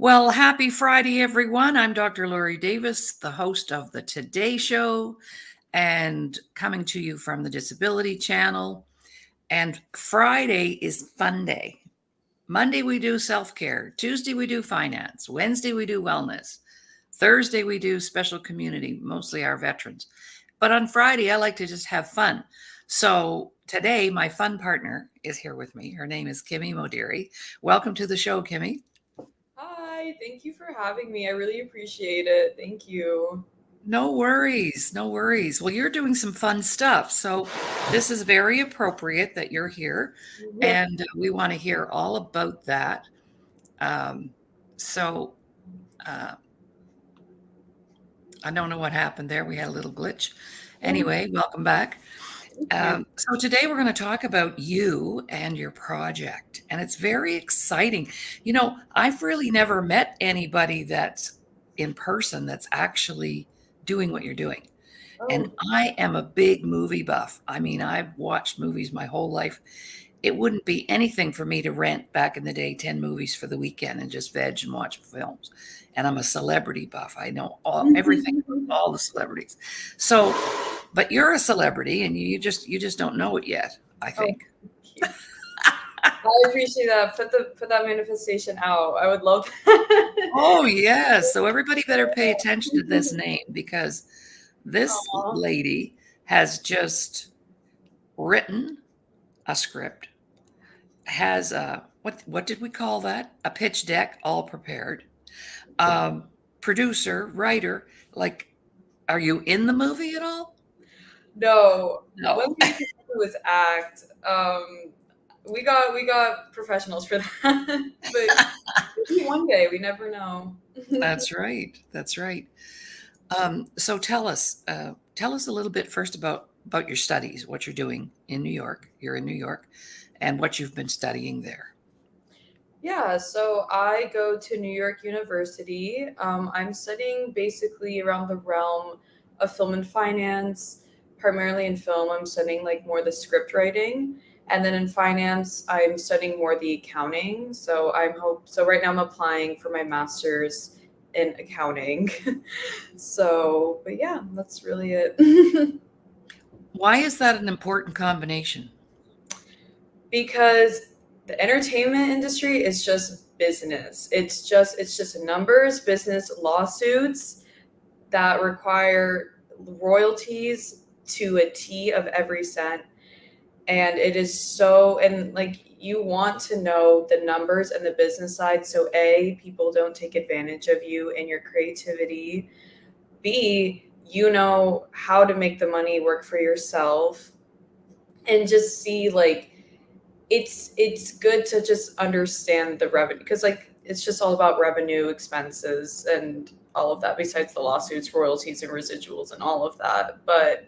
Well, happy Friday, everyone. I'm Dr. Laurie Davis, the host of the Today Show, and coming to you from the Disability Channel. And Friday is fun day. Monday, we do self care. Tuesday, we do finance. Wednesday, we do wellness. Thursday, we do special community, mostly our veterans. But on Friday, I like to just have fun. So today, my fun partner is here with me. Her name is Kimi Modiri. Welcome to the show, Kimi. Hi, thank you for having me. I really appreciate it. Thank you. No worries, no worries. Well, you're doing some fun stuff. So, this is very appropriate that you're here, and we want to hear all about that. Um, so, uh, I don't know what happened there. We had a little glitch. Oh, Anyway, welcome back. thank you. So, today we're going to talk about you and your project, and it's very exciting. I've really never met anybody that's in person that's actually doing what you're doing. And Oh, I am a big movie buff. I mean, I've watched movies my whole life. It wouldn't be anything for me to rent back in the day 10 movies for the weekend and just veg and watch films. And I'm a celebrity buff. I know everything about all the celebrities. So, but you're a celebrity and you just don't know it yet, I oh, think. thank you. I appreciate that. Put that manifestation out. I would love that. Oh, yes. So everybody better pay attention to this name because this Aw. lady has just written a script, has a what did we call that? A pitch deck all prepared. Um, Producer, writer, like, are you in the movie at all? No, one No. thing I can do is act. We got professionals for that, but maybe one day we never know. That's right. That's right. So tell us a little bit first about your studies, what you're doing in New York. You're in New York, and what you've been studying there. Yeah, so I go to New York University. I'm studying basically around the realm of film and finance, primarily in film. I'm studying like more the script writing, and then in finance, I'm studying more the accounting. So right now I'm applying for my master's in accounting. But yeah, that's really it. Why is that an important combination? Because the entertainment industry is just business. It's just numbers, business lawsuits that require royalties to a T of every cent. And it is so, and like you want to know the numbers and the business side so A, people don't take advantage of you and your creativity. B, you know how to make the money work for yourself, and just see like it's good to just understand the revenue, because like it's just all about revenue, expenses, and all of that, besides the lawsuits, royalties, and residuals and all of that. But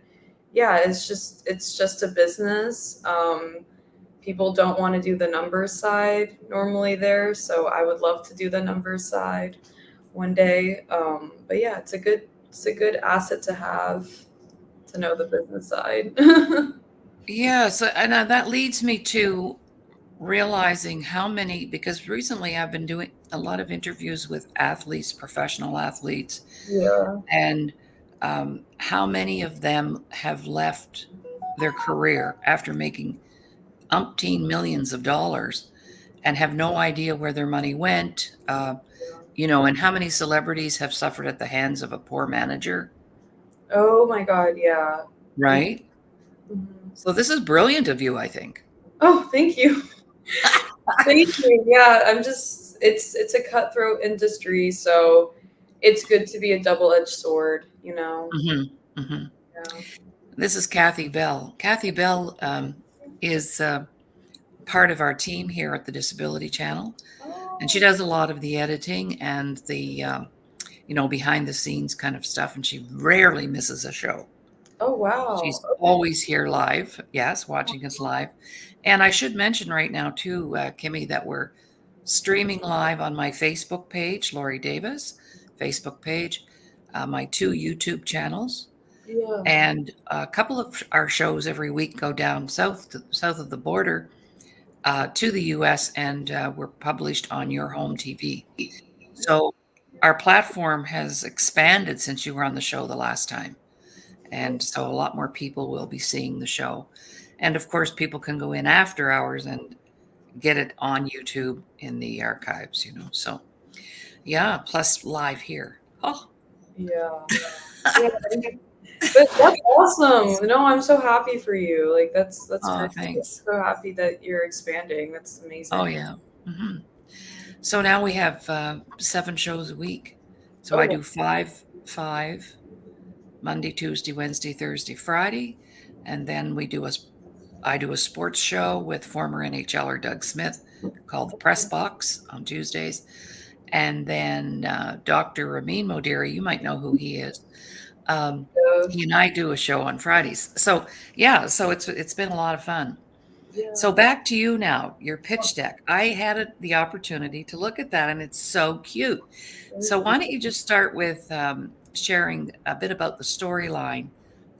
yeah, it's just a business. People don't want to do the numbers side normally there, so I would love to do the numbers side one day. But yeah, it's a good asset to have, to know the business side. Yeah, so and that leads me to realizing how many, because recently I've been doing a lot of interviews with athletes, professional athletes, Yeah. and how many of them have left their career after making umpteen millions of dollars and have no idea where their money went. And how many celebrities have suffered at the hands of a poor manager, Oh my God, yeah. Mhm. right? So this is brilliant of you, I think. Oh, thank you. Thank you. Yeah, it's a cutthroat industry, so it's good to be a double-edged sword. Hmm. Hmm. Yeah. This is Kathy Bell. Kathy Bell is part of our team here at the Disability Channel, and she Oh, does a lot of the editing and the behind the scenes kind of stuff, and she rarely misses a show. oh wow. She's Okay. always here live, yes, watching us live. And I should mention right now too, Kimmy, that we're streaming live on my Facebook page, Laurie Davis Facebook page, my two YouTube channels, Yeah. and a couple of our shows every week go down south of the border to the U.S. and were published on your home TV. So our platform has expanded since you were on the show the last time. And so a lot more people will be seeing the show. And of course, people can go in after hours and get it on YouTube in the archives, So, yeah, plus live here. Oh, Yeah. Yeah. But that's awesome. No, I'm so happy for you. Like that's oh, great. I'm thanks. so happy that you're expanding. That's Oh, amazing. yeah. So now we have 7 shows a week. So I Oh, do five Monday, Tuesday, Wednesday, Thursday, Friday, and then I do a sports show with former NHLer Doug Smith called the Press Box on Tuesdays, and then Dr. Ramin Modiri, you might know who he is. Um, yeah. he and I do a show on Fridays. So yeah, so it's been a lot of fun. So Yeah. back to you now, your pitch deck. I had the opportunity to look at that, and it's so cute. Thank So you. why don't you just start with sharing a bit about the storyline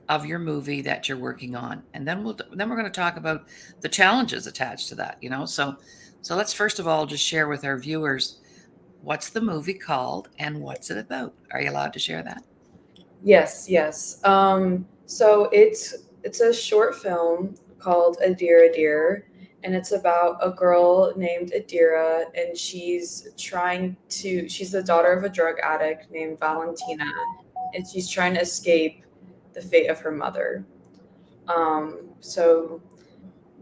of your movie that you're working on, and then we're going to talk about the challenges attached to that. So let's first of all just share with our viewers what's the movie called and what's it about. Are you allowed to share that? Yes, yes. So it's a short film called Adira Dear, and it's about a girl named Adira, and she's the daughter of a drug addict named Valentina, and she's trying to escape the fate of her mother. So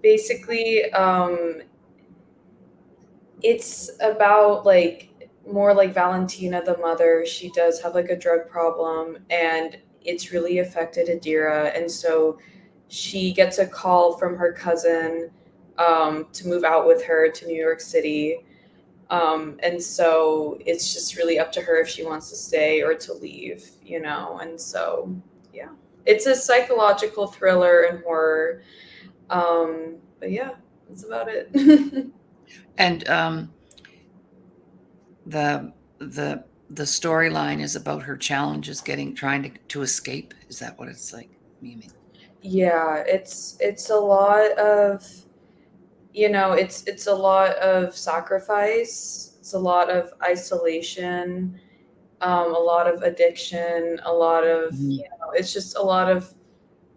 basically, it's about like more like Valentina, the mother. She does have like a drug problem, and it's really affected Adira. And so she gets a call from her cousin to move out with her to New York City. And so it's just really up to her if she wants to stay or to leave. And so, yeah, it's a psychological thriller and horror. But yeah, that's about it. And the the storyline is about her challenges trying to escape. Is that what it's like? You mean? Yeah, it's a lot of it's a lot of sacrifice. It's a lot of isolation, a lot of addiction, a lot of Mhm. it's just a lot of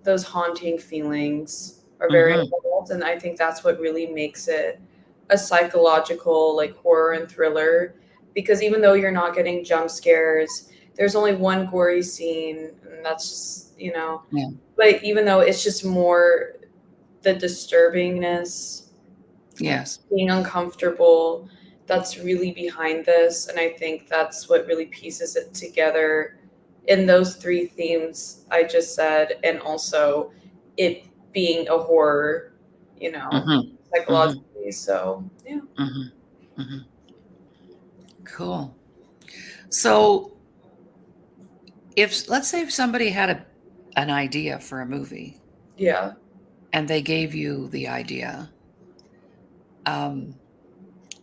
those haunting feelings are very Mhm. involved, and I think that's what really makes it a psychological like horror and thriller. Because even though you're not getting jump scares, there's only one gory scene, and that's just. Yeah. But even though it's just more the disturbingness, Yes. being uncomfortable, that's really behind this. And I think that's what really pieces it together in those three themes I just said, and also it being a horror, you know, Mhm. Mhm. psychologically. So, yeah. Mhm. Mhm. Cool. So if let's say if somebody had an idea for a movie Yeah. and they gave you the idea, um,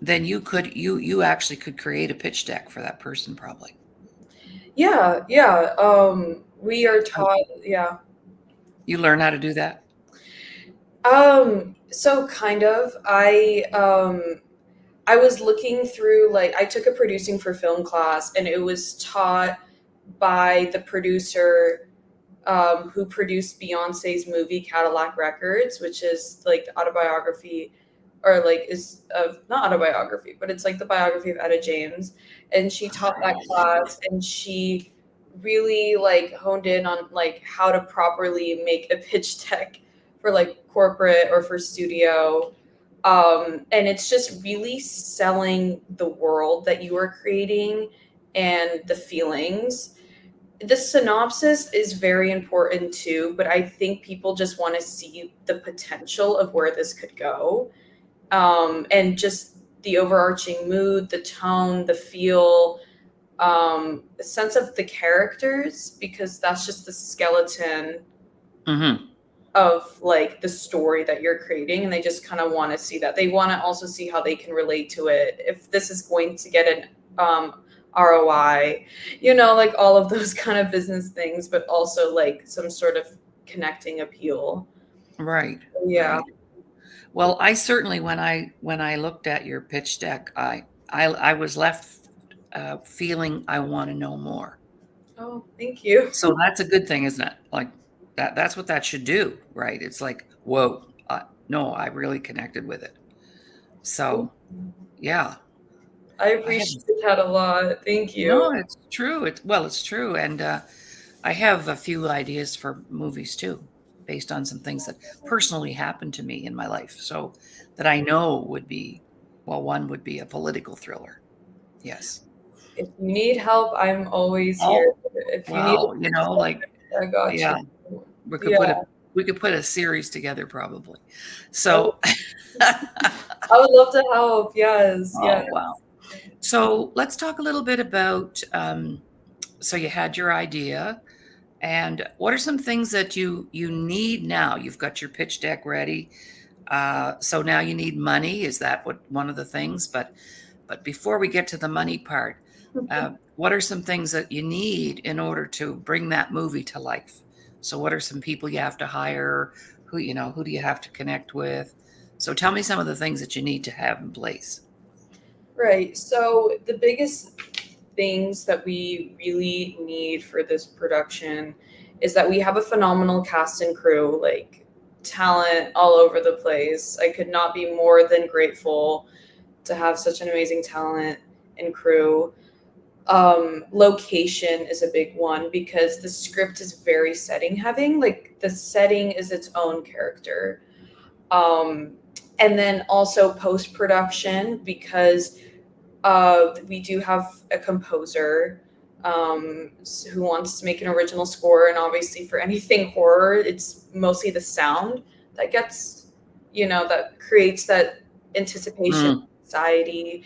then you actually could create a pitch deck for that person probably. Yeah. Yeah. We are So taught, yeah. you learn how to do that? So kind of. I was looking through like I took a producing for film class, and it was taught by the producer who produced Beyonce's movie Cadillac Records, which is like the autobiography, or like is of not autobiography, but it's like the biography of Etta James. And she taught that class, and she really like honed in on like how to properly make a pitch deck for like corporate or for studio. And it's just really selling the world that you are creating and the feelings. The synopsis is very important too, but I think people just want to see the potential of where this could go, and just the overarching mood, the tone, the feel, a sense of the characters, because that's just the skeleton Mhm. of like the story that you're creating, and they just kind of want to see that. They want to also see how they can relate to it, if this is going to get an ROI, like all of those kind of business things, but also like some sort of connecting appeal. Right. Yeah. Right. Well, I certainly when I looked at your pitch deck, I was left feeling I want to know more. Oh, thank you. So that's a good thing, isn't it? Like that's what that should do, right? It's like, whoa, no, I really connected with it. So yeah, I I have appreciate that a lot. Thank you. no, it's true. It's true, and I have a few ideas for movies too, based on some things that personally happened to me in my life. So that I know would be, well, one would be a political thriller. Yes. If you need help, I'm always here. Oh, If you need wow. You know, like, I got yeah, you. we could Yeah. put a we could put a series together probably. Oh, So, I would love to help. Yes. Yes. oh wow. So let's talk a little bit about. So you had your idea, and what are some things that you need now? You've got your pitch deck ready. So now you need money. Is that what one of the things? But before we get to the money part, what are some things that you need in order to bring that movie to life? So what are some people you have to hire? Who do you have to connect with? So tell me some of the things that you need to have in place. Right. So the biggest things that we really need for this production is that we have a phenomenal cast and crew, like talent all over the place. I could not be more than grateful to have such an amazing talent and crew. Location is a big one because the script is very setting heavy. Like the setting is its own character. Um, and then also post production because we do have a composer who wants to make an original score, and obviously for anything horror, it's mostly the sound that gets, that creates that anticipation, Mm, anxiety.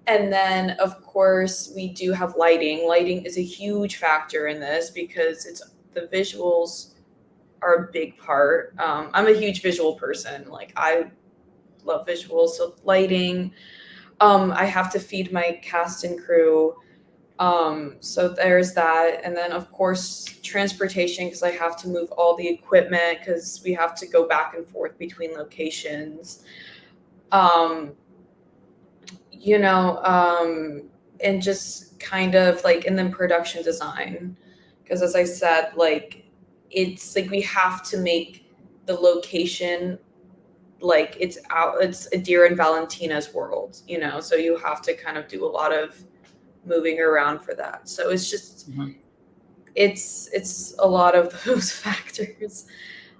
And then, of course, we do have lighting. Lighting is a huge factor in this because the visuals are a big part. I'm a huge visual person. Like I love visuals, so lighting. I have to feed my cast and crew. So there's that. And then, of course, transportation because I have to move all the equipment because we have to go back and forth between locations. Um, you know, and just kind of like, and then production design. Because as I said, like, it's like we have to make the location like it's a dear and Valentina's world, so you have to kind of do a lot of moving around for that. So it's just mhm. it's a lot of those factors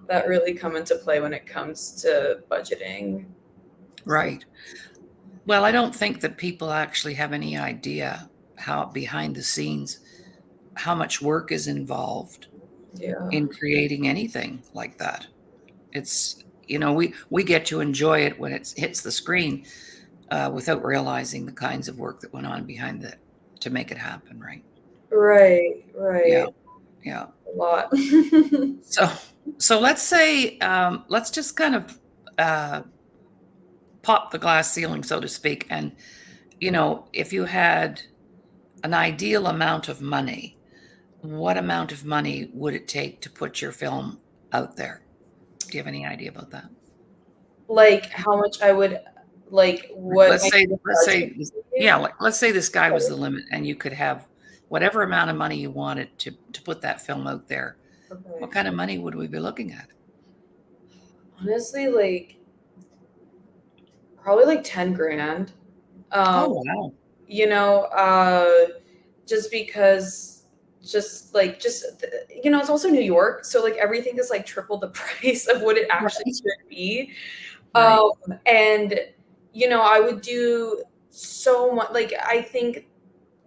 that really come into play when it comes to budgeting. So Right. Well, I don't think that people actually have any idea how behind the scenes, how much work is involved yeah. in creating anything like that. It's, we get to enjoy it when it hits the screen without realizing the kinds of work that went on behind it to make it happen, right? Right, Yeah, right. yeah. A lot. So, so let's say, let's just kind of uh, pop the glass ceiling, so to speak, and if you had an ideal amount of money, what amount of money would it take to put your film out there? Do you have any idea about that? Like how much I would like Like, what my let's budget say, would be? yeah, like let's say the sky was the limit, and you could have whatever amount of money you wanted to put that film out there. What Okay. kind of money would we be looking at? Honestly, like probably like 10 grand. Oh Um, wow! you know, just because it's also New York, so like everything is like triple the price of what it actually Right, should be. right. And I would do so much. Like I think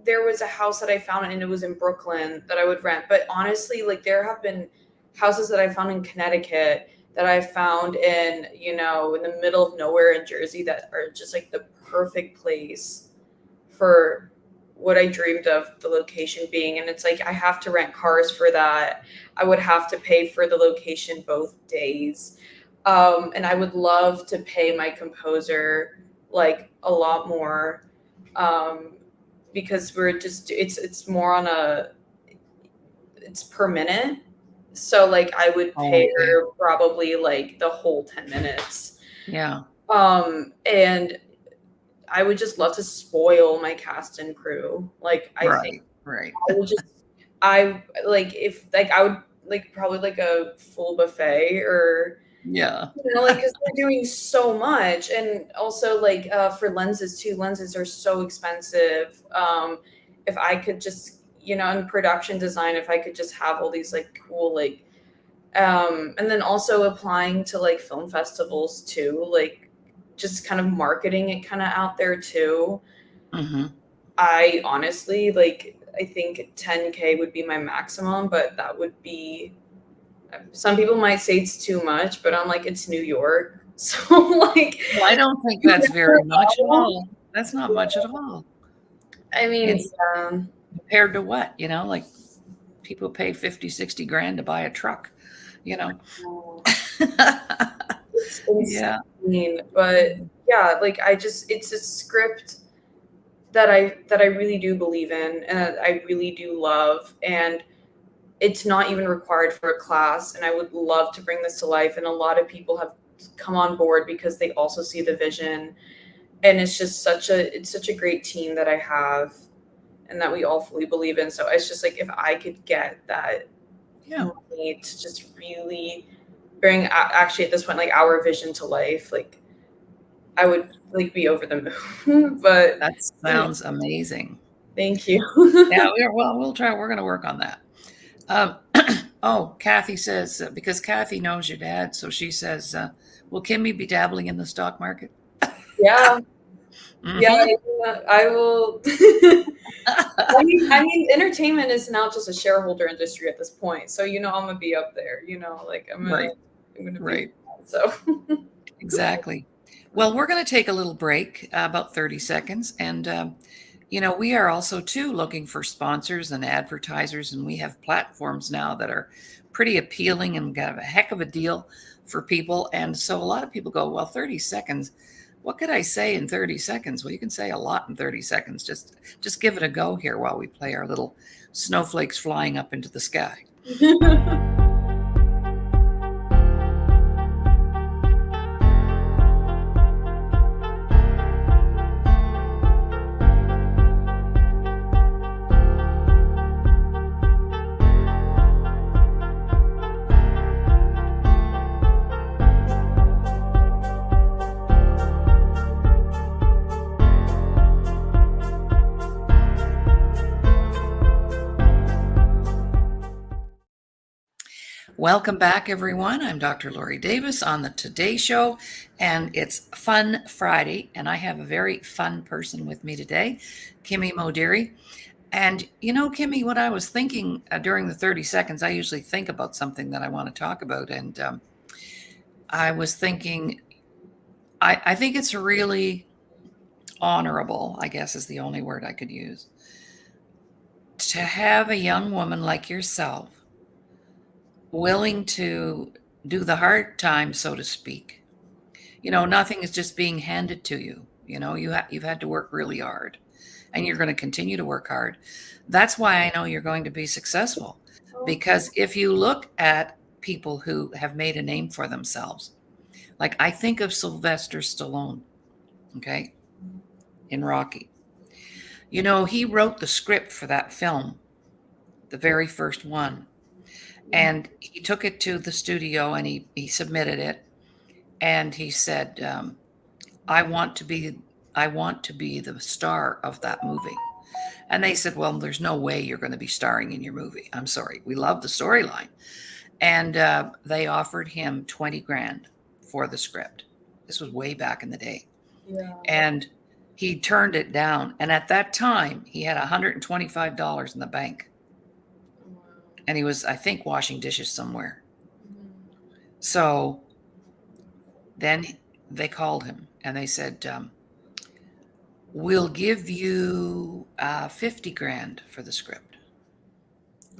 there was a house that I found and it was in Brooklyn that I would rent. But honestly, like there have been houses that I found in Connecticut that I found in the middle of nowhere in Jersey that are just like the perfect place for what I dreamed of the location being. And it's like I have to rent cars for that. I would have to pay for the location both days. And I would love to pay my composer like a lot more. Um, because we're just it's more on it's per minute. So like I would Oh, pay okay. her probably like the whole 10 minutes. Yeah. And I would just love to spoil my cast and crew. Like, I think Right. I would just, I like, if like I would like probably like a full buffet, or Yeah. like, because they're doing so much. And also, like, for lenses too, lenses are so expensive. If I could just, in production design, if I could just have all these like cool, like, and then also applying to like film festivals too, like just kind of marketing it kind of out there too. Hmm. I honestly, like, I think 10K would be my maximum, but that would be, some people might say it's too much, but I'm like, it's New York. So, like, Well, I don't think you that's never very much at know. all. That's not much at all. I mean, It's compared to what, like people pay 50, 60 grand to buy a truck, you know? it's Yeah. insane. But yeah, like, it's a script that I really do believe in and that I really do love. And it's not even required for a class. And I would love to bring this to life. And a lot of people have come on board because they also see the vision. And it's such a great team that I have and that we all fully believe in. So it's just like, if I could get that Yeah. money to just really bring, actually at this point, like, our vision to life, like, I would like be over the moon. But That sounds amazing. thank you. Yeah, we'll try. We're going to work on that. Um, oh, Kathy says, because Kathy knows your dad, so she says, will Kimmy be dabbling in the stock market? Yeah, yeah, Hmm. I will. I mean, entertainment is now just a shareholder industry at this point. So, I'm gonna be up there. Like, Right, I'm gonna be. right. So. Exactly. Well, we're going to take a little break, about 30 seconds. And, we are also, too, looking for sponsors and advertisers. And we have platforms now that are pretty appealing and got a heck of a deal for people. And so a lot of people go, well, 30 seconds. What could I say in 30 seconds? Well, you can say a lot in 30 seconds. Just give it a go here while we play our little snowflakes flying up into the sky. Welcome back, everyone. I'm Dr. Laurie Davis on the Today Show, and it's Fun Friday, and I have a very fun person with me today, Kimi Modiri. And Kimmy, what I was thinking during the 30 seconds, I usually think about something that I want to talk about, and I was thinking, I think it's really honorable, I guess is the only word I could use, to have a young woman like yourself willing to do the hard time, so to speak. Nothing is just being handed to you. You've had to work really hard, and you're going to continue to work hard. That's why I know you're going to be successful, because if you look at people who have made a name for themselves, like I think of Sylvester Stallone, okay, in Rocky. He wrote the script for that film, the very first one, and he took it to the studio and he submitted it, and he said, I want to be the star of that movie. And they said, well, there's no way you're going to be starring in your movie. I'm sorry. We love the storyline. And they offered him 20 grand for the script. This was way back in the day. Yeah. And he turned it down. And at that time, he had $125 in the bank. And he was, I think, washing dishes somewhere. So then they called him and they said, we'll give you 50 grand for the script.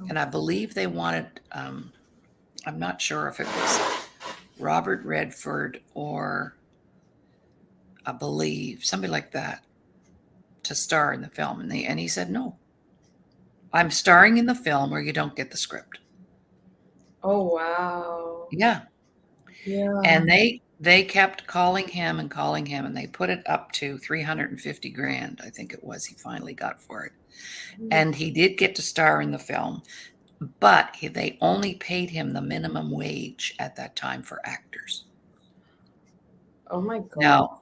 And I believe they wanted, I'm not sure if it was Robert Redford or I believe somebody like that to star in the film. And he said, no, I'm starring in the film or you don't get the script. Oh, wow. Yeah. Yeah. And They kept calling him and calling him, and they put it up to 350 grand, I think it was, he finally got for it. And he did get to star in the film, but they only paid him the minimum wage at that time for actors. Oh my God. Now,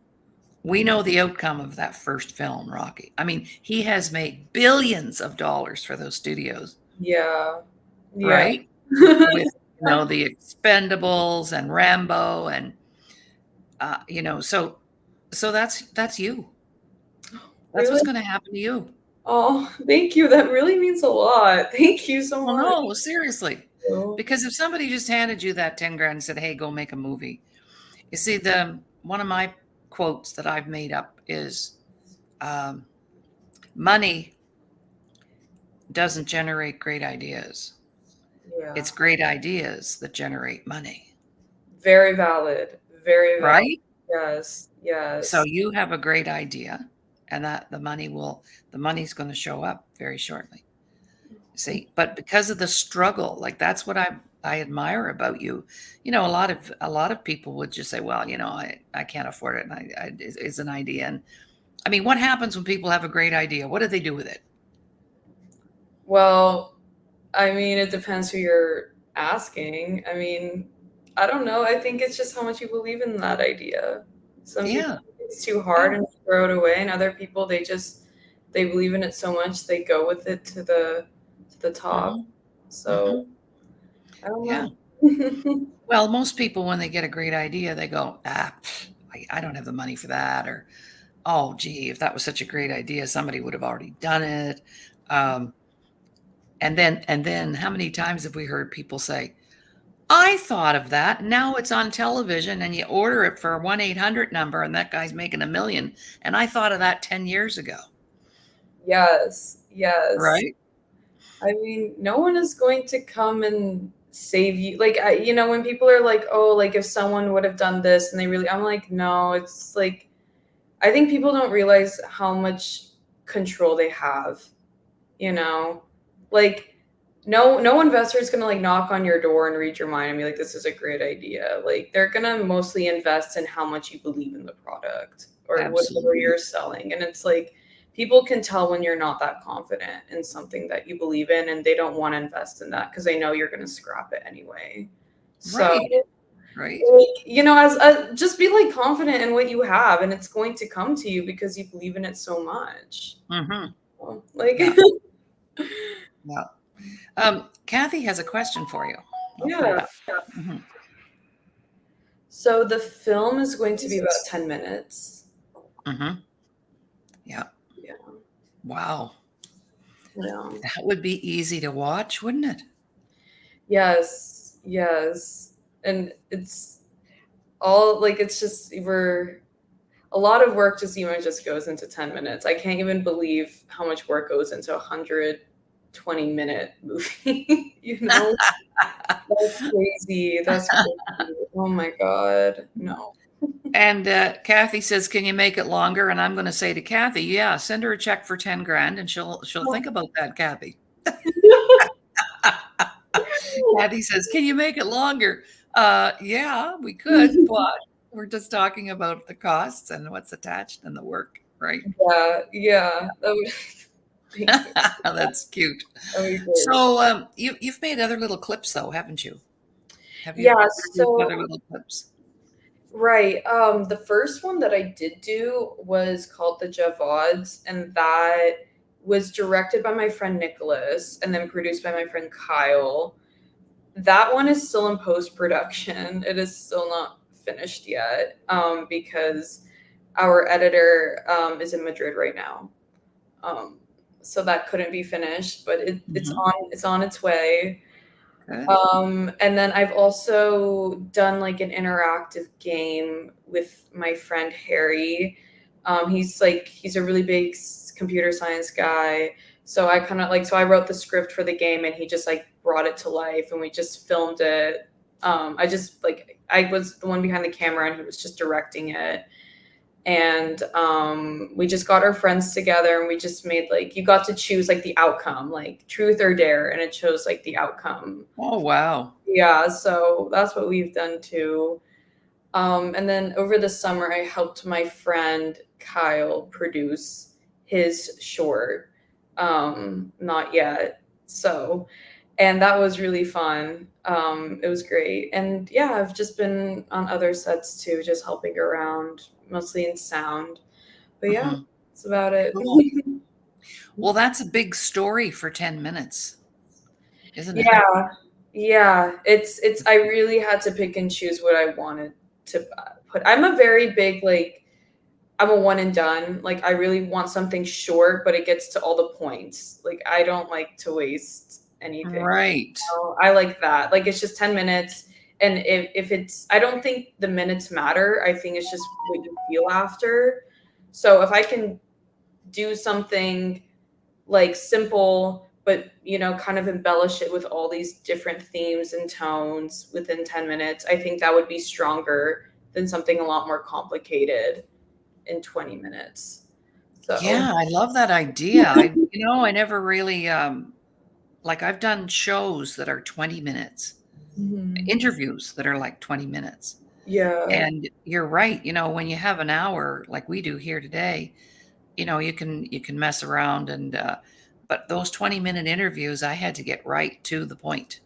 we know the outcome of that first film, Rocky. I mean, he has made billions of dollars for those studios, Yeah. Yeah. right? With, the Expendables and Rambo and so that's you. That's what's Really? going to happen to you. Oh, thank you. That really means a lot. Thank you so Well, much. no, seriously. Because if somebody just handed you that 10 grand and said, "Hey, go make a movie." You see, the one of my quotes that I've made up is um, money doesn't generate great ideas. Yeah. It's great ideas that generate money, Very valid. Very valid. right? Yes. So Yes. you have a great idea, and that the money's going to show up very shortly. See, but because of the struggle, like that's what I admire about you. A lot of people would just say, well, I can't afford it, and it's an idea. And I mean, what happens when people have a great idea? What do they do with it? Well, I mean, it depends who you're asking. I mean, I don't know. I think it's just how much you believe in that idea. Some people Yeah, think it's too hard yeah, and throw it away, and other people they believe in it so much they go with it to the top. hmm hmm So I don't yeah. know. Well, most people, when they get a great idea, they go, I don't have the money for that, or oh, gee, if that was such a great idea, somebody would have already done it. Um, and then, how many times have we heard people say, I thought of that. Now it's on television and you order it for a 1-800 number and that guy's making a million. And I thought of that 10 years ago. Yes, yes. Right? I mean, no one is going to come and save you. Like, when people are like, "Oh, like if someone would have done this," and I'm like, no, it's like I think people don't realize how much control they have. You know, like no investor is gonna like knock on your door and read your mind and be like, "This is a great idea." Like they're gonna mostly invest in how much you believe in the product or whatever Absolutely. you're selling, and it's like people can tell when you're not that confident in something that you believe in, and they don't want to invest in that because they know you're gonna scrap it anyway. So, Right. Right. like, as just be like confident in what you have, and it's going to come to you because you believe in it so much. Hmm. Like, Yeah. Yeah. Kathy has a question for you. I'll put it yeah. up. Hmm. So the film is going to be about 10 minutes. Hmm. Yeah. Yeah. Wow. Yeah. That would be easy to watch, wouldn't it? Yes. Yes. And it's all like it's just we're a lot of work just even just goes into 10 minutes. I can't even believe how much work goes into a 120-minute movie, you know? That's crazy. That's crazy. Oh my God. No. And Kathy says, "Can you make it longer?" And I'm going to say to Kathy, "Yeah, send her a check for 10 grand, and she'll think about that." Kathy. Kathy says, "Can you make it longer?" Yeah, we could, but we're just talking about the costs and what's attached and the work, right? Yeah, yeah. That would thank you. That's cute. That would be great. So you've made other little clips though, haven't you? Have you Yeah, produced so other little clips? right. The first one that I did do was called the Javods, and that was directed by my friend Nicholas and then produced by my friend Kyle. That one is still in post production. It is still not finished yet because our editor is in Madrid right now. Um, so that couldn't be finished, but Hmm. it's on its way. Good. And then I've also done like an interactive game with my friend Harry. He's a really big computer science guy. So I wrote the script for the game and he just like brought it to life and we just filmed it. I was the one behind the camera and he was just directing it. And we just got our friends together and we just made like you got to choose like the outcome, like truth or dare, and it chose like the outcome. Oh wow. Yeah, so that's what we've done too. And then over the summer, I helped my friend Kyle produce his short. Not yet. So, and that was really fun. It was great. And yeah, I've just been on other sets too, just helping around, mostly in sound. But yeah, Mhm. that's about it. Cool. Well, that's a big story for 10 minutes, isn't it? Yeah. Yeah. It's I really had to pick and choose what I wanted to put. I'm a very big like I'm a one and done. Like I really want something short, but it gets to all the points. Like I don't like to waste anything. Right. So I like that. Like it's just 10 minutes. And if it's I don't think the minutes matter. I think it's just what you feel after. So if I can do something like simple but kind of embellish it with all these different themes and tones within 10 minutes, I think that would be stronger than something a lot more complicated in 20 minutes. So Yeah, I love that idea. I never really, like I've done shows that are 20 minutes, mhm. interviews that are like 20 minutes. Yeah, And you're right, when you have an hour like we do here today, you can mess around but those 20-minute interviews, I had to get right to the point.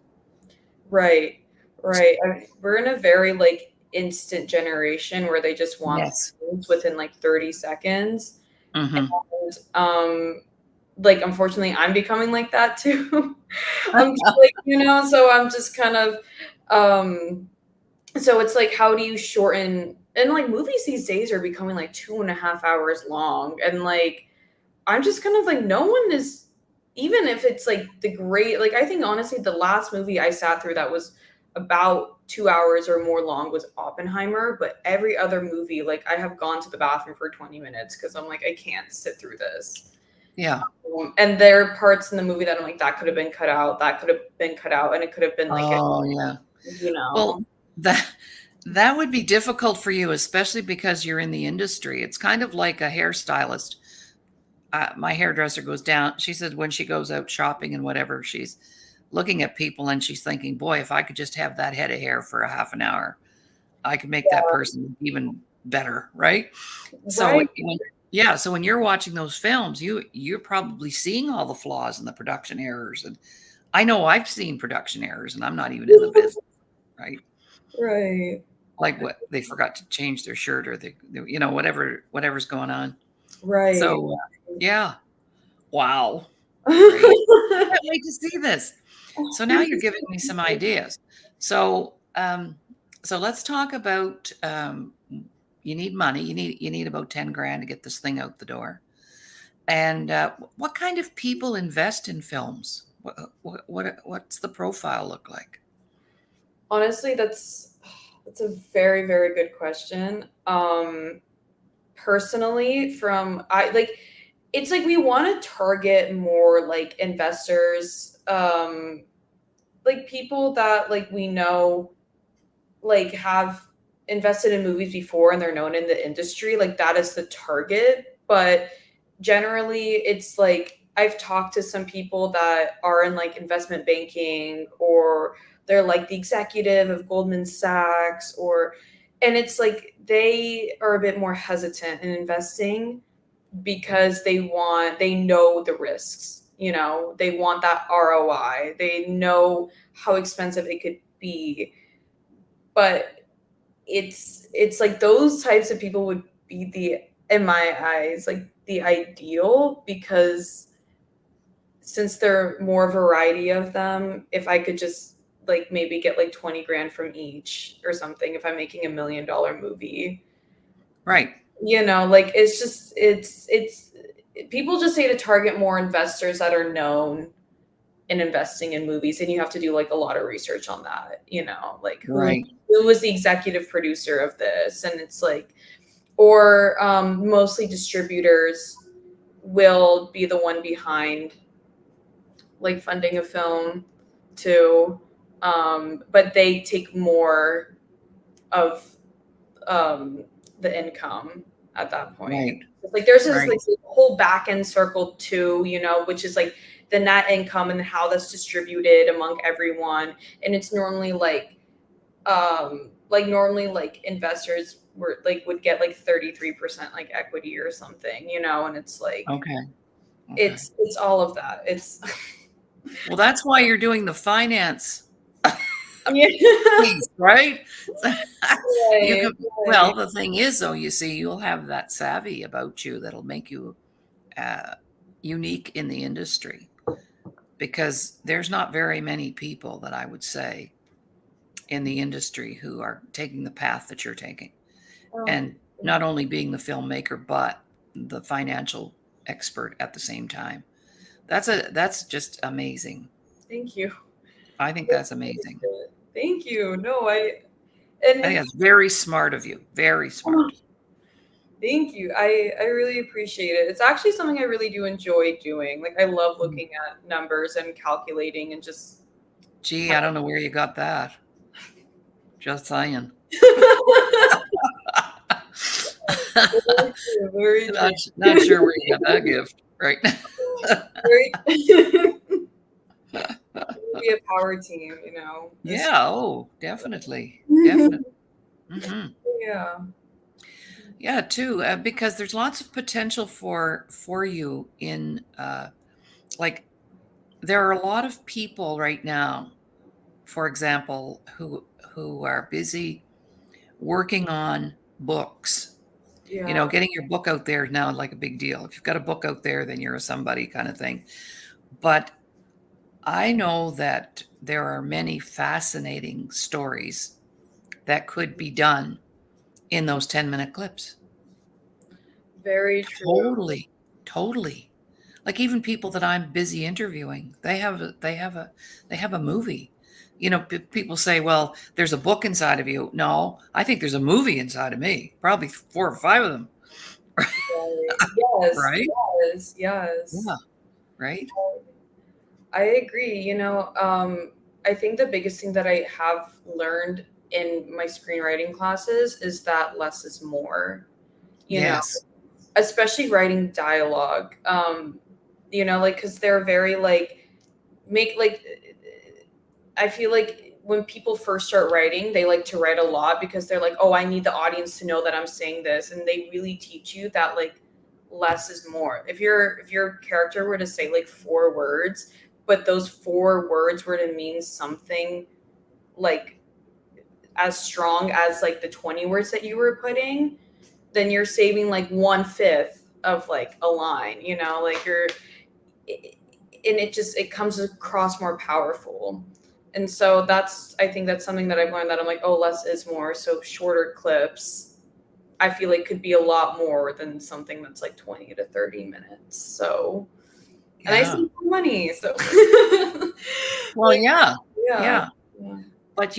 right, right. We're in a very like instant generation where they just want Yes. things within like 30 seconds. Mhm. And like unfortunately I'm becoming like that too. I'm just like, so I'm just kind of um so it's like how do you shorten, and like movies these days are becoming like 2.5 hours long, and like I'm just kind of like no one is, even if it's like the great, like I think honestly the last movie I sat through that was about 2 hours or more long was Oppenheimer, but every other movie like I have gone to the bathroom for 20 minutes because I'm like I can't sit through this. Yeah. And there are parts in the movie that I'm like that could have been cut out, that could have been cut out, and it could have been like a, Oh, yeah. you know. Well, that would be difficult for you, especially because you're in the industry. It's kind of like a hairstylist. My hairdresser goes down. She said when she goes out shopping and whatever, she's looking at people and she's thinking, boy, if I could just have that head of hair for a half an hour, I could make that person even better, right? So, Right. yeah, so when you're watching those films, you're probably seeing all the flaws and the production errors. And I know I've seen production errors, and I'm not even in the business, right? Right. Like what they forgot to change their shirt or whatever's going on. Right. So, yeah. Wow. Great. Can't wait to see this. So now you're giving me some ideas. So, so let's talk about, you need money. You need about 10 grand to get this thing out the door. And what kind of people invest in films? What's the profile look like? Honestly, that's a very, very good question. Personally, from I like it's like we want to target more like investors, like people that like we know like have invested in movies before and they're known in the industry, like that is the target. But generally it's like I've talked to some people that are in like investment banking, or they're like the executive of Goldman Sachs, or and it's like they are a bit more hesitant in investing because they know the risks, they want that ROI, they know how expensive it could be. But it's like those types of people would be the, in my eyes, like the ideal, because since there are more variety of them, if I could just like maybe get like 20 grand from each or something, if I'm making $1 million movie, Right. like it's just it's people just say to target more investors that are known in investing in movies, and you have to do like a lot of research on that, like who Right. who was the executive producer of this, and it's like, or mostly distributors will be the one behind like funding a film too, but they take more of um, the income at that point. Right. It's like there's this Right. like whole back end circle too, which is like the net income and how that's distributed among everyone. And it's normally like like normally like investors were like would get like 33% like equity or something, and it's like Okay. Okay. it's all of that. It's Well, that's why you're doing the finance yeah. piece, right? You Right, can, well, right. the thing is, though, you see, you'll have that savvy about you that'll make you uh, unique in the industry because there's not very many people that I would say in the industry who are taking the path that you're taking. Oh, And not only being the filmmaker, but the financial expert at the same time. That's just amazing. thank you. I think that's amazing. Thank you. No, I think and that's very smart of you. Very oh, smart. thank you. I really appreciate it. It's actually something I really do enjoy doing. Like I love Mm. looking at numbers and calculating and just Gee, I don't know where you got that. Just saying. very true, very true. Not sure where you got that gift, right? Very be a power team, It's Yeah, oh, definitely. Definitely. Mhm. yeah. Yeah, too, because there's lots of potential for you in, like, there are a lot of people right now, for example, who are busy working on books. Yeah. Getting your book out there is now like a big deal. If you've got a book out there, then you're a somebody kind of thing. But I know that there are many fascinating stories that could be done in those 10-minute clips. Very true. Totally, totally. Like even people that I'm busy interviewing, they have a movie. People say, "Well, there's a book inside of you." No, I think there's a movie inside of me. Probably 4 or 5 of them, Right. Yes, right? yes, yes. Yeah, right? I agree. I think the biggest thing that I have learned in my screenwriting classes is that less is more, you know, Yes. especially writing dialogue. Like, because they're very like, make like, I feel like when people first start writing, they like to write a lot because they're like, oh, I need the audience to know that I'm saying this. And they really teach you that like less is more. If your character were to say like 4 words, but those 4 words were to mean something like as strong as like the 20 words that you were putting, then you're saving like 1/5 of like a line, like and it comes across more powerful. And so I think that's something that I've learned, that I'm like, oh, less is more. So shorter clips, I feel like could be a lot more than something that's like 20 to 30 minutes. So, and I Yeah. save money. So, Well, like, yeah. yeah, Yeah. yeah, But,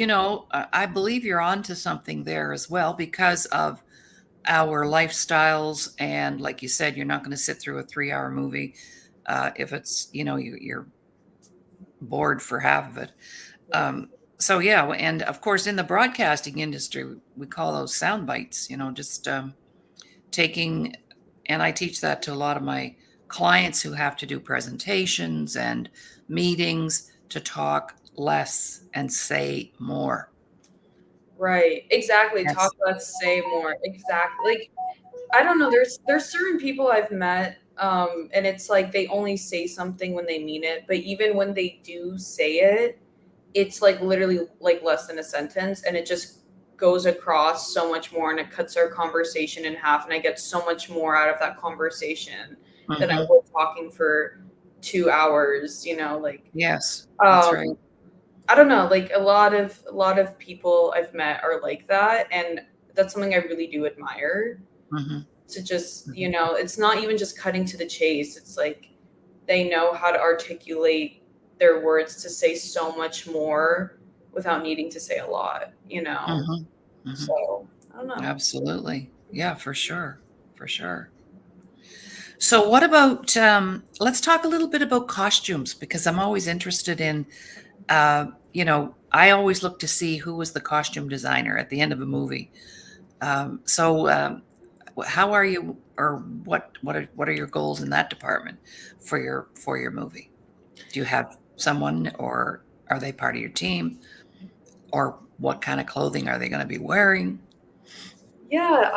I believe you're onto something there as well because of our lifestyles, and like you said, you're not gonna sit through a 3-hour movie, if it's you're bored for half of it. So yeah, and of course, in the broadcasting industry, we call those sound bites. Just taking, and I teach that to a lot of my clients who have to do presentations and meetings to talk less and say more. right, exactly. Talk Yes. less, say more. Exactly. Like, I don't know. There's certain people I've met, and it's like they only say something when they mean it, but even when they do say it, it's like literally like less than a sentence, and it just goes across so much more, and it cuts our conversation in half, and I get so much more out of that conversation than I Hmm. would talking for 2 hours. Like, Yes, that's right. um, I don't know, like a lot of people I've met are like that, and that's something I really do admire. Hmm. To just, Hmm. it's not even just cutting to the chase. It's like they know how to articulate their words to say so much more without needing to say a lot. Hmm. Hmm. So I don't know. Absolutely. Yeah, for sure. For sure. So, what about, let's talk a little bit about costumes because I'm always interested in, I always look to see who was the costume designer at the end of a movie. How are you, or what are your goals in that department for your movie? Do you have someone, or are they part of your team, or What kind of clothing are they going to be wearing? Yeah,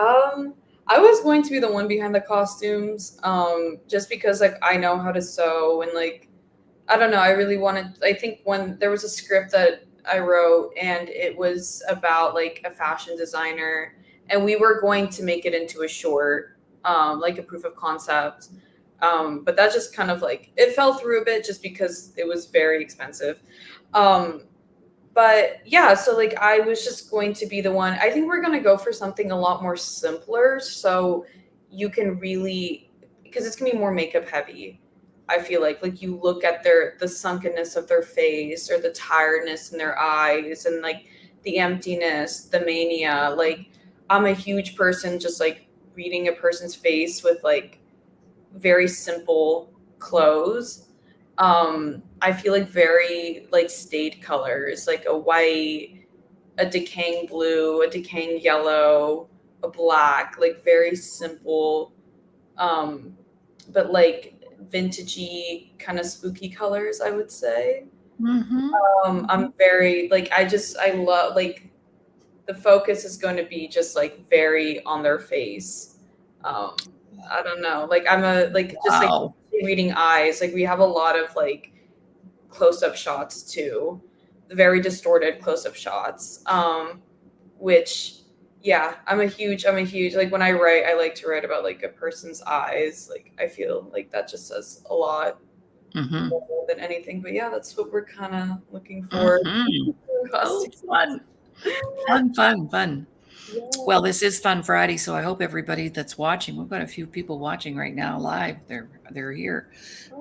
I was going to be the one behind the costumes, just because like I know how to sew and like I don't know, I really wanted I think when there was a script that I wrote and it was about like a fashion designer and we were going to make it into a short, like a proof of concept. But that just kind of like it fell through a bit just because it was very expensive. Um, but yeah, so like I was just going to be the one. I think we're going to go for something a lot more simpler so you can really because it's going to be more makeup heavy. I feel like you look at their the sunkenness of their face or the tiredness in their eyes and like the emptiness, the mania. Like I'm a huge person just like reading a person's face with like very simple clothes. I feel like very like staid colors, like a white, a decaying blue, a decaying yellow, a black, like very simple, um, but like vintagey kind of spooky colors, I would say. Mm-hmm. I'm very like I love like the focus is going to be just like very on their face. Um, I don't know. Like I'm a like just like Wow. reading eyes. Like we have a lot of like close up shots too, very distorted close up shots. Which yeah, I'm a huge like when I write, I like to write about like a person's eyes. Like I feel like that just says a lot Mm-hmm. more than anything. But yeah, that's what we're kind of looking for Mm-hmm. in Oh, costume. fun. Fun, fun, fun. Yeah. Well, this is Fun Friday, so I hope everybody that's watching, we've got a few people watching right now live. They're here.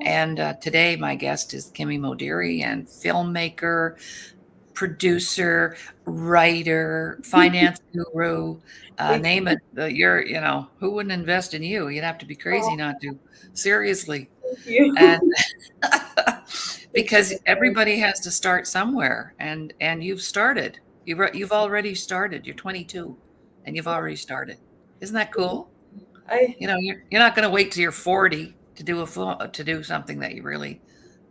And today my guest is Kimi Modiri and filmmaker, producer, writer, finance guru, Thank name it. Who wouldn't invest in you? You'd have to be crazy oh, not to. Seriously. thank you. And Thank you because so much. everybody has to start somewhere, and you've started. You've already started. You're 22, and you've already started. Isn't that cool? I You're not going to wait till you're 40 to do to do something that you really.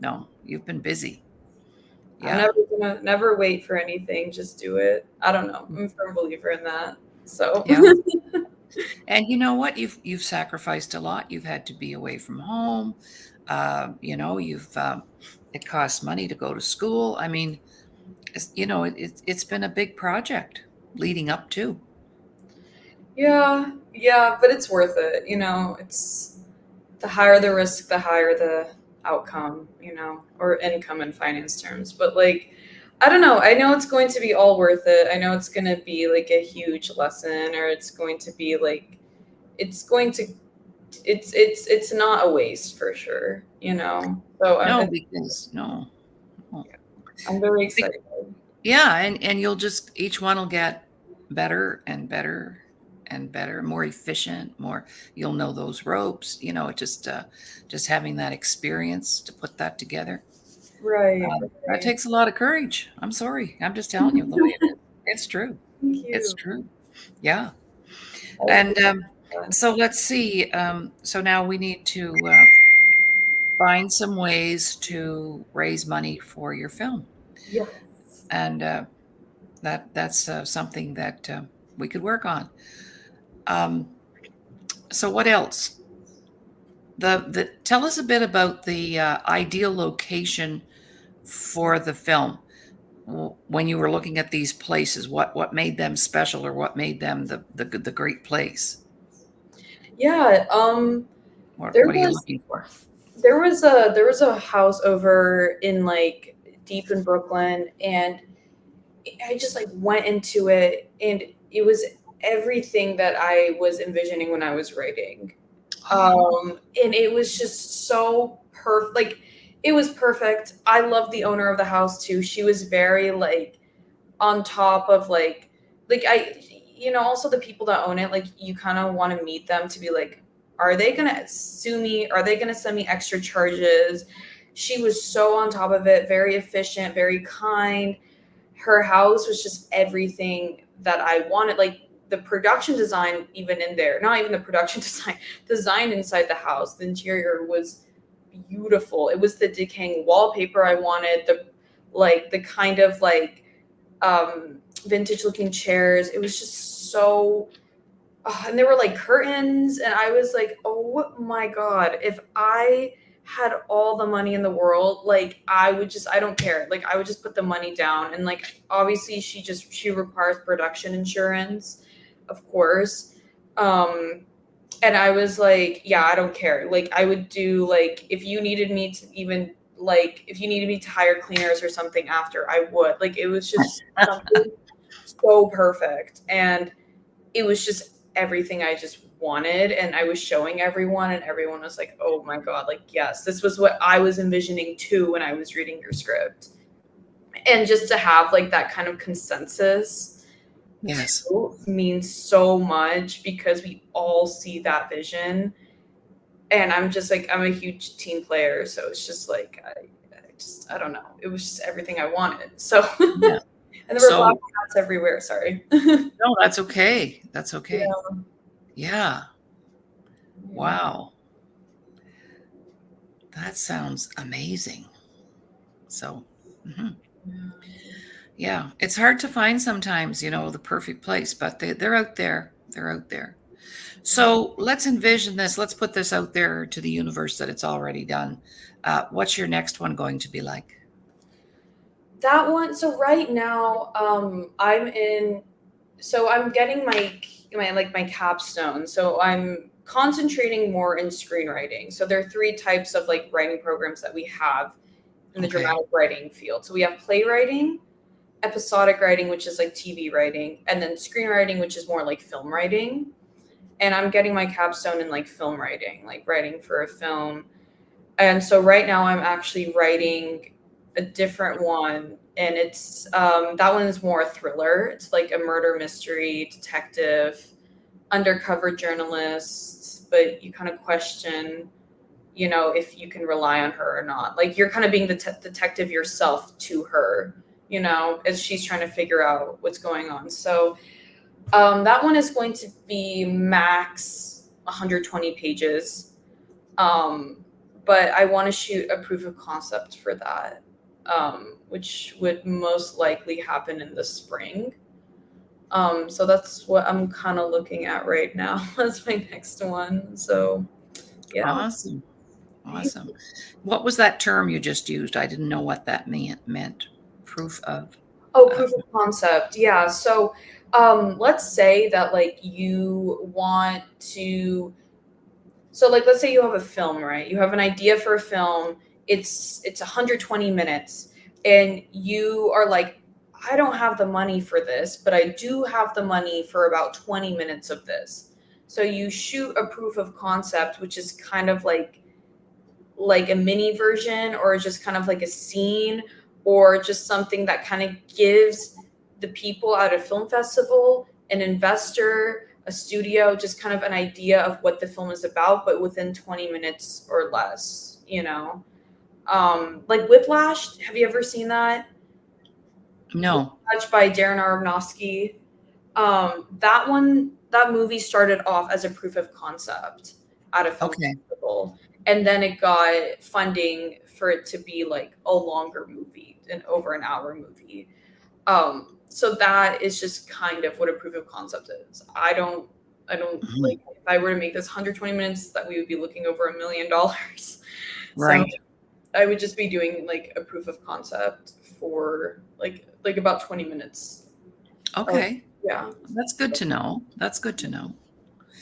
No, you've been busy. I'm Yeah. never gonna never wait for anything. Just do it. I don't know. I'm a firm believer in that. So Yeah. And you know what? You've sacrificed a lot. You've had to be away from home. You've it costs money to go to school. I mean, it's been a big project leading up to. yeah, yeah, but it's worth it. It's the higher the risk, the higher the outcome. Or income in finance terms. But like, I don't know. I know it's going to be all worth it. I know it's going to be like a huge lesson, or it's going to be like it's going to it's not a waste for sure. So No, because no, no. I'm very Be- excited. yeah, and you'll just each one will get better and better and better, more efficient, more. You'll know those ropes. Just having that experience to put that together. Right, That right. takes a lot of courage. I'm sorry. I'm just telling you the way it is. It's true. Thank It's you. true. Yeah. I And appreciate that. so let's see. So now we need to find some ways to raise money for your film, Yes. and that's something that we could work on. Um, so what else? The tell us a bit about the ideal location for the film. When you were looking at these places, what made them special, or what made them the great place? Yeah. What There what are you was looking for? there was a house over in like deep in Brooklyn, and I just like went into it, and it was everything that I was envisioning when I was writing. And it was just so perfect. Like it was perfect. I loved the owner of the house too. She was very like on top of like also the people that own it, like you kind of want to meet them to be like, are they gonna sue me, are they gonna send me extra charges? She was so on top of it, very efficient, very kind. Her house was just everything that I wanted. Like the production design, even in there, not even the production design inside the house, the interior was beautiful. It was the decaying wallpaper I wanted, the kind of like vintage looking chairs. It was just so, and there were like curtains, and I was like, oh my God, if I had all the money in the world, like I don't care. Like I would just put the money down. And like, obviously she requires production insurance, of course. And I was like, yeah, I don't care. Like I would do, like, if you needed me to even, like, if you needed me to hire cleaners or something after, I would. Like it was just something so perfect. And it was just everything I just wanted. And I was showing everyone, and everyone was like, oh my God, like, yes, this was what I was envisioning too when I was reading your script. And just to have like that kind of consensus Yes. too means so much, because we all see that vision. And I'm just like, I'm a huge team player. So it's just like, I don't know. It was just everything I wanted. So, Yeah. and there were black So, cats everywhere. Sorry. no, that's okay. That's okay. Yeah. Yeah. Yeah. Wow. That sounds amazing. So, mhm. Yeah, it's hard to find sometimes, the perfect place, but they're out there. They're out there. So let's envision this. Let's put this out there to the universe that it's already done. What's your next one going to be like? That one. So right now, I'm getting my capstone. So I'm concentrating more in screenwriting. So there are three types of like writing programs that we have in the Okay. dramatic writing field. So we have playwriting, episodic writing, which is like TV writing, and then screenwriting, which is more like film writing. And I'm getting my capstone in like film writing, like writing for a film. And so right now I'm actually writing a different one, and it's that one is more a thriller. It's like a murder mystery, detective, undercover journalist, but you kind of question, if you can rely on her or not. Like you're kind of being the detective yourself to her, as she's trying to figure out what's going on. So that one is going to be max 120 pages. But I want to shoot a proof of concept for that, which would most likely happen in the spring. So that's what I'm kind of looking at right now as my next one. So yeah. Awesome. Awesome. What was that term you just used? I didn't know what that meant. Proof of. Oh, Uh, proof of concept. Yeah. So let's say that like you want to, so like let's say you have a film, right? You have an idea for a film. It's 120 minutes, and you are like, I don't have the money for this, but I do have the money for about 20 minutes of this. So you shoot a proof of concept, which is kind of like a mini version, or just kind of like a scene, or just something that kind of gives the people at a film festival, an investor, a studio, just kind of an idea of what the film is about, but within 20 minutes or less, like Whiplash. Have you ever seen that? no. Whiplash by Darren Aronofsky. That movie started off as a proof of concept at a film Okay. festival, and then it got funding for it to be like a longer movie, an over an hour movie. So that is just kind of what a proof of concept is. I don't like, Mhm. if I were to make this 120 minutes, that we would be looking over $1 million. So Right. I would just be doing like a proof of concept for like about 20 minutes. Oh, Okay. yeah. That's good to know. That's good to know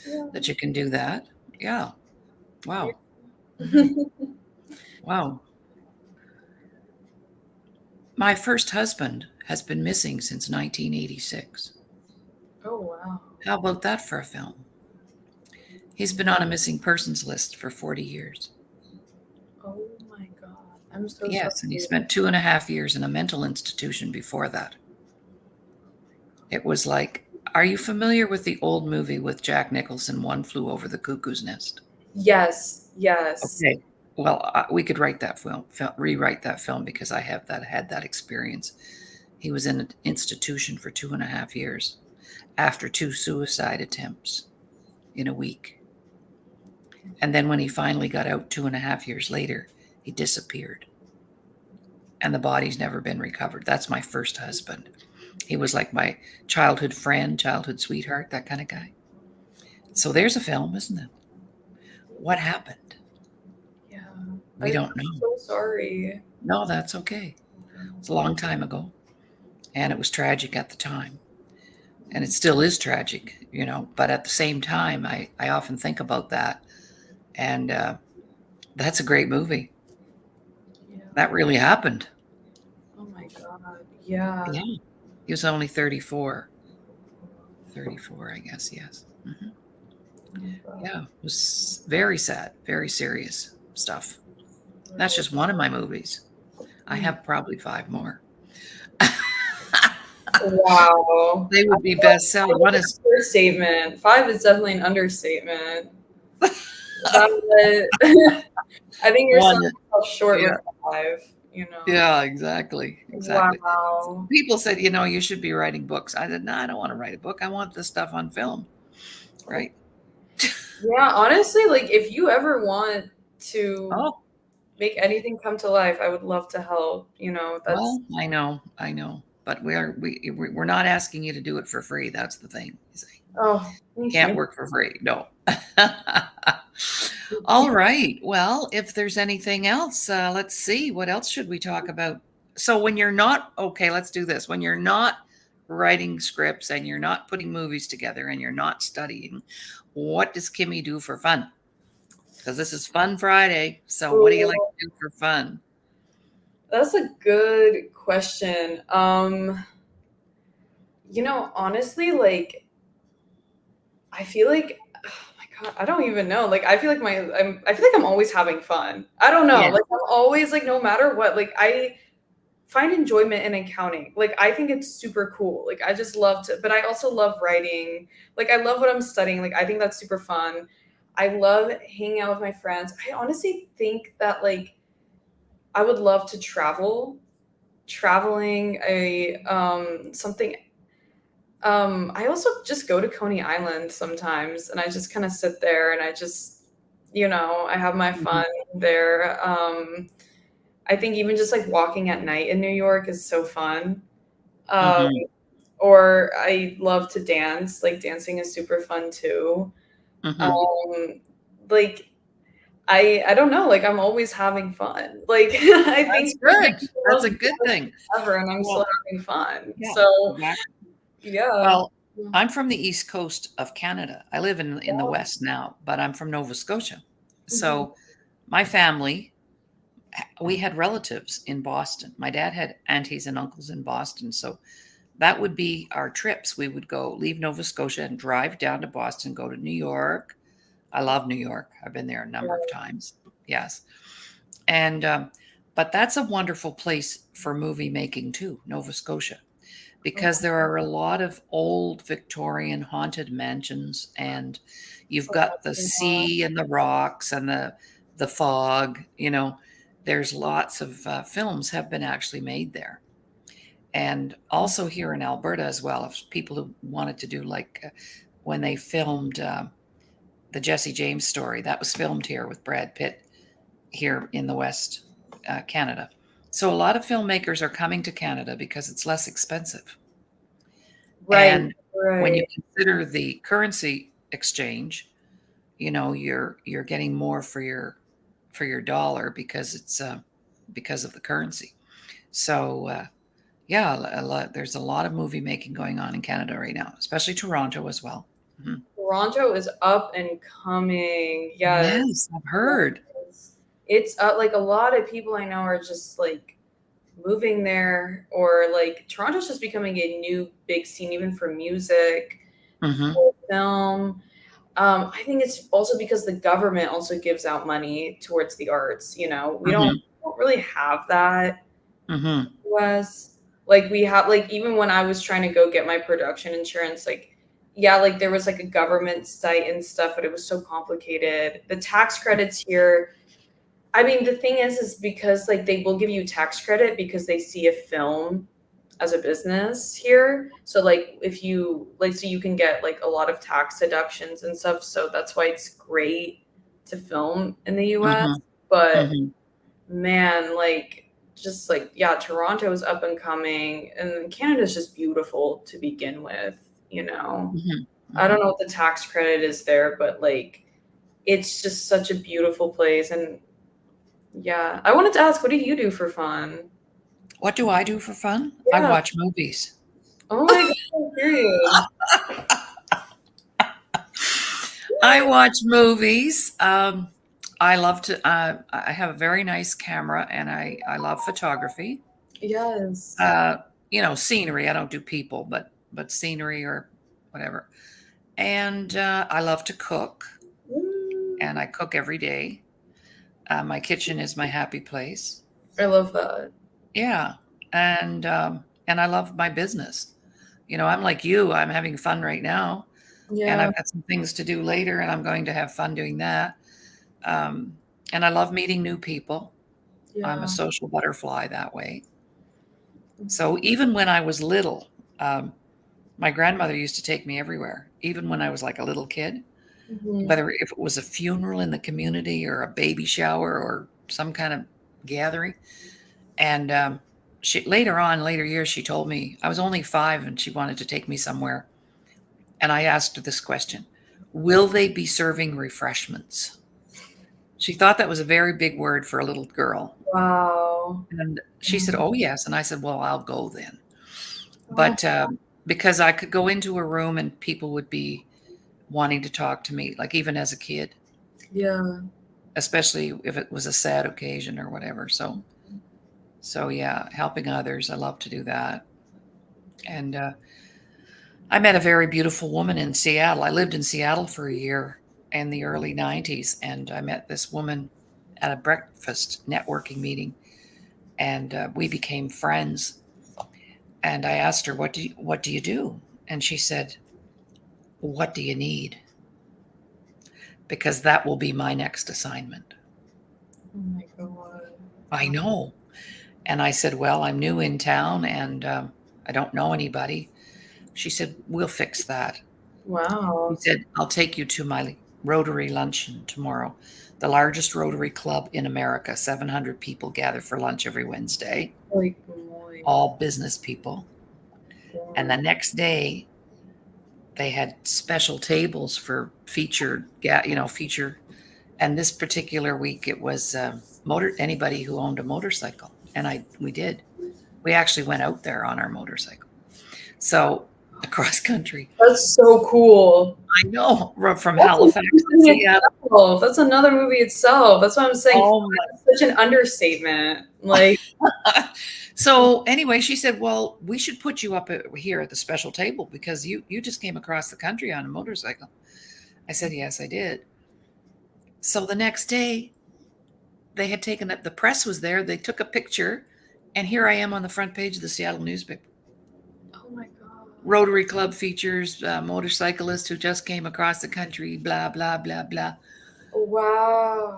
Yeah. that you can do that. Yeah. Yeah. Wow. Hmm. Wow. My first husband has been missing since 1986. Oh, wow. How about that for a film? He's been on a missing persons list for 40 years. Oh my God. I'm so sorry. Yes, and he spent 2.5 years in a mental institution before that. It was like, are you familiar with the old movie with Jack Nicholson, One Flew Over the Cuckoo's Nest? Yes, yes. Okay. Well, we could write that rewrite that film because I had that experience. He was in an institution for 2.5 years after 2 suicide attempts in a week. And then when he finally got out 2.5 years later, he disappeared. And the body's never been recovered. That's my first husband. He was like my childhood friend, childhood sweetheart, that kind of guy. So there's a film, isn't it? What happened? Yeah. We I'm don't know. so sorry. No, that's okay. It's a long time ago, and it was tragic at the time. And it still is tragic, but at the same time, I often think about that. And that's a great movie. Yeah. That really happened. Oh my God. Yeah. Yeah. He was only 34. 34, I guess, yes. Oh my God. Yeah, it was very sad, very serious stuff. That's Right. just one of my movies. I Mm. have probably 5 more. Wow. They would be bestseller. One is Understatement. 5 is definitely an understatement. That I think you're one. selling yourself short Yeah, with 5, you know. yeah, exactly, exactly. Wow. People said, you should be writing books. I said, no, I don't want to write a book. I want this stuff on film, right? Yeah, honestly, like if you ever want to Oh, make anything come to life, I would love to help. That's well, I know, but we're not asking you to do it for free. That's the thing. You see, oh, thank can't you. work for free. No. All right. Well, if there's anything else, let's see. What else should we talk about? So when you're not okay, let's do this. When you're not writing scripts and you're not putting movies together and you're not studying, what does Kimmy do for fun? Because this is Fun Friday. So what do you like Ooh, to do for fun? that's a good question. Honestly, like I feel like oh my God, I don't even know. Like I feel like I'm always having fun. I don't know. Yeah. Like I'm always like no matter what, like I find enjoyment in accounting. Like I think it's super cool. Like I just love to, but I also love writing. Like I love what I'm studying. Like I think that's super fun. I love hanging out with my friends. I honestly think that like I would love to travel. Traveling a something I also just go to Coney Island sometimes and I just kind of sit there and I just I have my Mhm, fun there. I think even just like walking at night in New York is so fun. Um, mhm, or I love to dance. Like dancing is super fun too. mhm. Um, like I don't know. Like I'm always having fun. Like I That's think I've been good. the That's most a good bored thing. ever, and I'm still Well, having fun. yeah, So exactly. yeah. Well, I'm from the East Coast of Canada. I live in the Yeah. West now, but I'm from Nova Scotia. Mhm. So my family, we had relatives in Boston. My dad had aunties and uncles in Boston. So that would be our trips. We would go leave Nova Scotia and drive down to Boston, go to New York. I love New York. I've been there a number of times. Yes. And, but that's a wonderful place for movie making too, Nova Scotia, because there are a lot of old Victorian haunted mansions, and you've got the sea and the rocks and the fog. There's lots of films have been actually made there, and also here in Alberta as well. If people who wanted to do like when they filmed the Jesse James story, that was filmed here with Brad Pitt here in the West Canada. So a lot of filmmakers are coming to Canada because it's less expensive. Right, And when you right. consider the currency exchange, you're getting more for your dollar because it's because of the currency. So yeah, there's a lot of movie making going on in Canada right now, especially Toronto as well. Mhm. Toronto is up and coming. Yes. Yes, I've heard. Yes. It's like a lot of people I know are just like moving there, or like Toronto's just becoming a new big scene, even for music, Hmm. for film. I think it's also because the government also gives out money towards the arts. Hmm. We don't really have that Hmm. was like we have like even when I was trying to go get my production insurance, like yeah, like there was like a government site and stuff, but it was so complicated. The tax credits here, I mean, the thing is because like they will give you tax credit because they see a film as a business here. So like if you like so you can get like a lot of tax deductions and stuff. So that's why it's great to film in the US. Hmm. But Hmm. man, like just like, yeah, Toronto is up and coming, and Canada's just beautiful to begin with, you know. Mhm, I don't mhm. know what the tax credit is there, but like it's just such a beautiful place. And yeah, I wanted to ask, what do you do for fun? What do I do for fun? I Yeah. watch movies. Oh my god, period. I watch movies. I love to. I have a very nice camera, and I love photography. Yes. Uh, scenery. I don't do people, but scenery or whatever. And I love to cook, Mm, and I cook every day. My kitchen is my happy place. I love that. Yeah, and I love my business. I'm like you. I'm having fun right now, and Yeah, I've got some things to do later, and I'm going to have fun doing that. Um, and I love meeting new people. I'm a yeah. social butterfly that way. So even when I was little, um, my grandmother used to take me everywhere, even when I was like a little kid, Mhm. whether if it was a funeral in the community or a baby shower or some kind of gathering. And she later on, later years, she told me I was only 5 and she wanted to take me somewhere. And I asked her this question: will they be serving refreshments? She thought that was a very big word for a little girl. Wow. And she said, "Oh, yes." And I said, "Well, I'll go then." Oh, But because I could go into a room and people would be wanting to talk to me, like even as a kid, yeah. especially if it was a sad occasion or whatever. So yeah, helping others, I love to do that. And I met a very beautiful woman in Seattle. I lived in Seattle for a year in the early 90s, and I met this woman at a breakfast networking meeting, and we became friends. And I asked her, "What do you do?" And she said, "What do you need? Because that will be my next assignment." Oh my god. I know. And I said, "Well, I'm new in town and I don't know anybody." She said, "We'll fix that." She Wow. said, "I'll take you to my Rotary luncheon tomorrow, the largest Rotary club in America. 700 people gather for lunch every Wednesday, Holy moly. all business people. And the Wow. next day, they had special tables for featured. And this particular week, it was anybody who owned a motorcycle. And we did. We actually went out there on our motorcycle. So across country. That's so cool. I know, from That's a Halifax to movie Seattle. itself. That's another movie itself. That's what I'm saying. Oh Such an understatement. Like, So anyway, she said, "Well, we should put you up here at the special table because you just came across the country on a motorcycle." I said, "Yes, I did." So the next day, they had taken it. The press was there. They took a picture, and here I am on the front page of the Seattle newspaper. oh my god. Rotary Club features motorcyclist who just came across the country. Blah blah blah blah. Wow.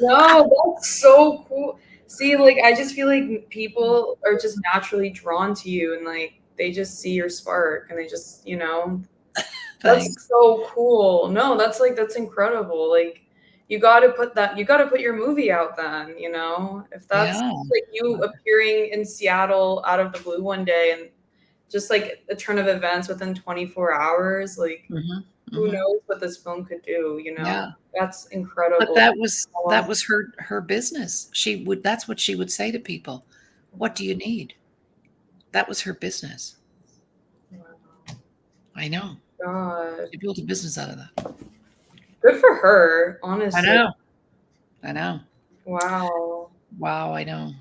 No, that's so cool. See, like, I just feel like people are just naturally drawn to you and like they just see your spark and they just, that's Thanks. so cool. No, that's like that's incredible. Like you got to put your movie out then, If that's Yeah. like you appearing in Seattle out of the blue one day and just like a turn of events within 24 hours, like Hmm. who Hmm. knows what this film could do? Yeah. That's But incredible. that was her business. That's what she would say to people. What do you need? That was her business. I know. God. She built a business out of that. Good for her, I honestly. know. I know. Wow. Wow, I know.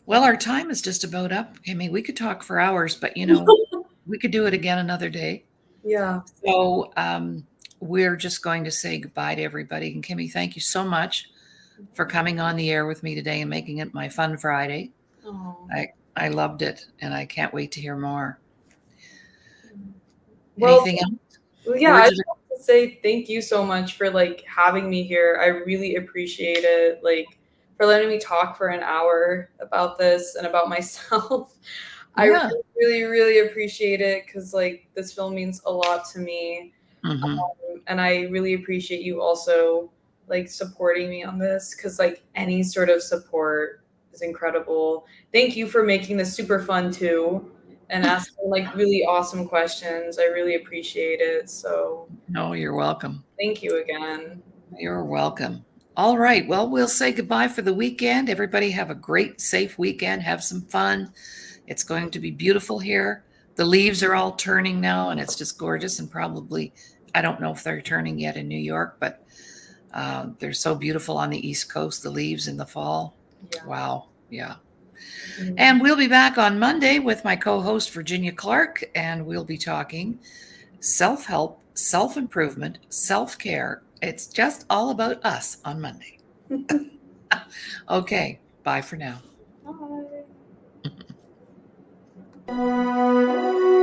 Well, our time is just about up. I mean, we could talk for hours, but we could do it again another day. Yeah. So, we're just going to say goodbye to everybody. And Kimmy, thank you so much for coming on the air with me today and making it my fun Friday. Oh. I loved it, and I can't wait to hear more. Well, Anything else? yeah, I Words just of want to say thank you so much for like having me here. I really appreciate it. Like for letting me talk for an hour about this and about myself. I really, yeah. really, really appreciate it because like this film means a lot to me. Hmm. And I really appreciate you also like supporting me on this because like any sort of support is incredible. Thank you for making this super fun too, and asking like really awesome questions. I really appreciate it. So No, you're welcome. thank you again. You're welcome. All right. Well, we'll say goodbye for the weekend. Everybody have a great, safe weekend. Have some fun. It's going to be beautiful here. The leaves are all turning now, and it's just gorgeous. And probably, I don't know if they're turning yet in New York, but they're so beautiful on the East Coast, the leaves in the fall. Yeah. Wow. Yeah. Mhm. And we'll be back on Monday with my co host, Virginia Clark, and we'll be talking self help, self improvement, self care. It's just all about us on Monday. Okay. Bye for now. Bye.